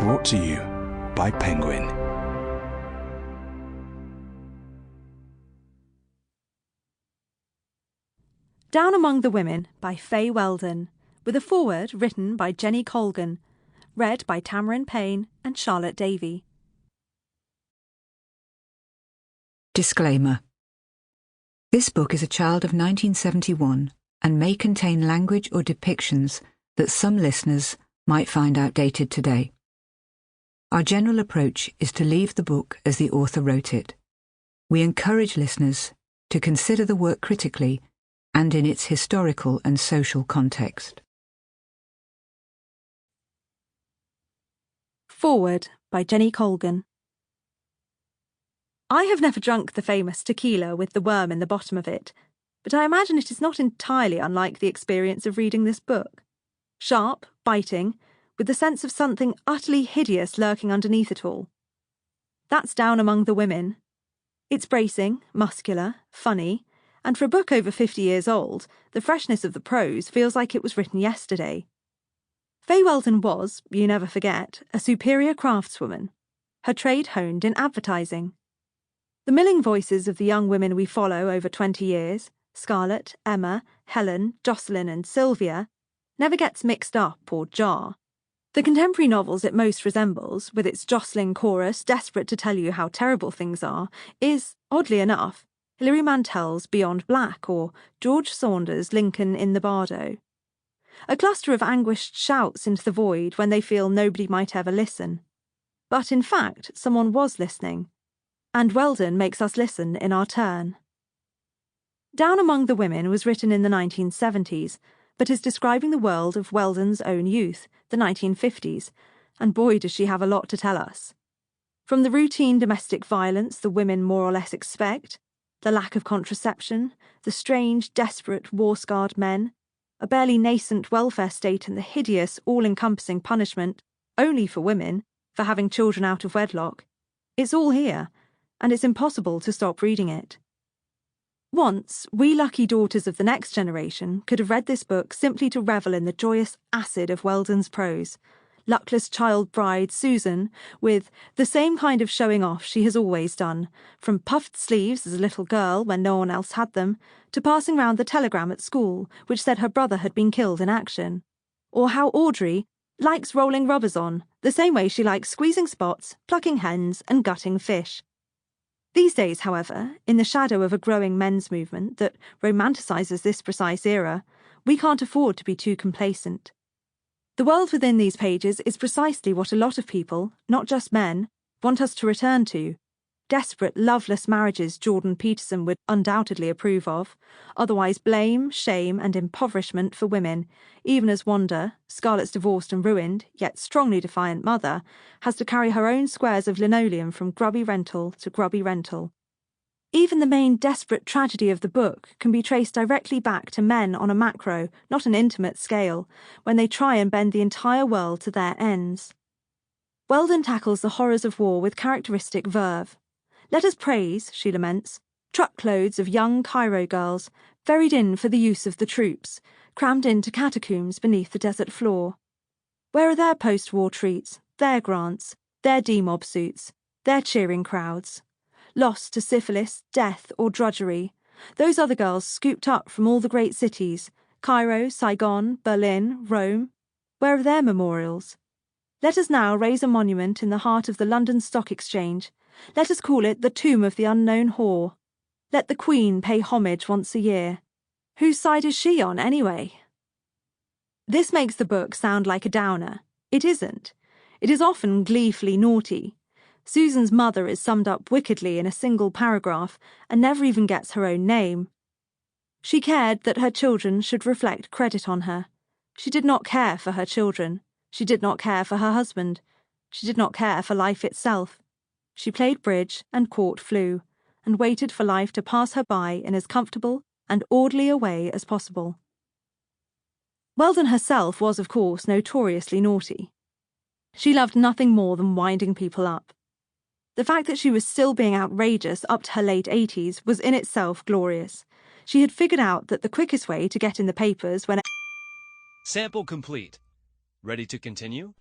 Brought to you by Penguin. Down Among the Women by Fay Weldon, with a foreword written by Jenny Colgan, read by Tamryn, Payne and Charlotte Davey. Disclaimer. This book is a child of 1971 and may contain language or depictions that some listeners might find outdated today. Our general approach is to leave the book as the author wrote it. We encourage listeners to consider the work critically and in its historical and social context. Foreword by Jenny Colgan. I have never drunk the famous tequila with the worm in the bottom of it, but I imagine it is not entirely unlike the experience of reading this book. Sharp, biting, with the sense of something utterly hideous lurking underneath it all. That's Down Among the Women. It's bracing, muscular, funny, and for a book over 50 years old, the freshness of the prose feels like it was written yesterday. Fay Weldon was, you never forget, a superior craftswoman, her trade honed in advertising. The milling voices of the young women we follow over 20 years, Scarlet, Emma, Helen, Jocelyn and Sylvia, never gets mixed up or jar. The contemporary novels it most resembles, with its jostling chorus desperate to tell you how terrible things are, is, oddly enough, Hilary Mantel's Beyond Black or George Saunders' Lincoln in the Bardo. A cluster of anguished shouts into the void when they feel nobody might ever listen. But in fact, someone was listening, and Weldon makes us listen in our turn. Down Among the Women was written in the 1970s, but is describing the world of Weldon's own youth, the 1950s, and boy does she have a lot to tell us. From the routine domestic violence the women more or less expect, the lack of contraception, the strange, desperate, war-scarred men, a barely nascent welfare state and the hideous, all-encompassing punishment, only for women, for having children out of wedlock. It's all here, and it's impossible to stop reading it. Once, we lucky daughters of the next generation could have read this book simply to revel in the joyous acid of Weldon's prose. Luckless child bride Susan, with the same kind of showing off she has always done, from puffed sleeves as a little girl when no one else had them, to passing round the telegram at school which said her brother had been killed in action. Or how Audrey likes rolling rubbers on, the same way she likes squeezing spots, plucking hens and gutting fish. These days, however, in the shadow of a growing men's movement that romanticises this precise era, we can't afford to be too complacent. The world within these pages is precisely what a lot of people, not just men, want us to return to. Desperate, loveless marriages Jordan Peterson would undoubtedly approve of, otherwise blame, shame and impoverishment for women, even as Wanda, Scarlet's divorced and ruined, yet strongly defiant mother, has to carry her own squares of linoleum from grubby rental to grubby rental. Even the main desperate tragedy of the book can be traced directly back to men on a macro, not an intimate scale, when they try and bend the entire world to their ends. Weldon tackles the horrors of war with characteristic verve. Let us praise, she laments, truckloads of young Cairo girls, ferried in for the use of the troops, crammed into catacombs beneath the desert floor. Where are their post-war treats, their grants, their demob suits, their cheering crowds? Lost to syphilis, death or drudgery, those other girls scooped up from all the great cities, Cairo, Saigon, Berlin, Rome. Where are their memorials? Let us now raise a monument in the heart of the London Stock Exchange. Let us call it the Tomb of the Unknown Whore. Let the Queen pay homage once a year. Whose side is she on, anyway? This makes the book sound like a downer. It isn't. It is often gleefully naughty. Susan's mother is summed up wickedly in a single paragraph and never even gets her own name. She cared that her children should reflect credit on her. She did not care for her children. She did not care for her husband. She did not care for life itself. She played bridge and caught flu, and waited for life to pass her by in as comfortable and orderly a way as possible. Weldon herself was, of course, notoriously naughty. She loved nothing more than winding people up. The fact that she was still being outrageous up to her late 80s was in itself glorious. She had figured out that the quickest way to get in the papers when... Sample complete. Ready to continue?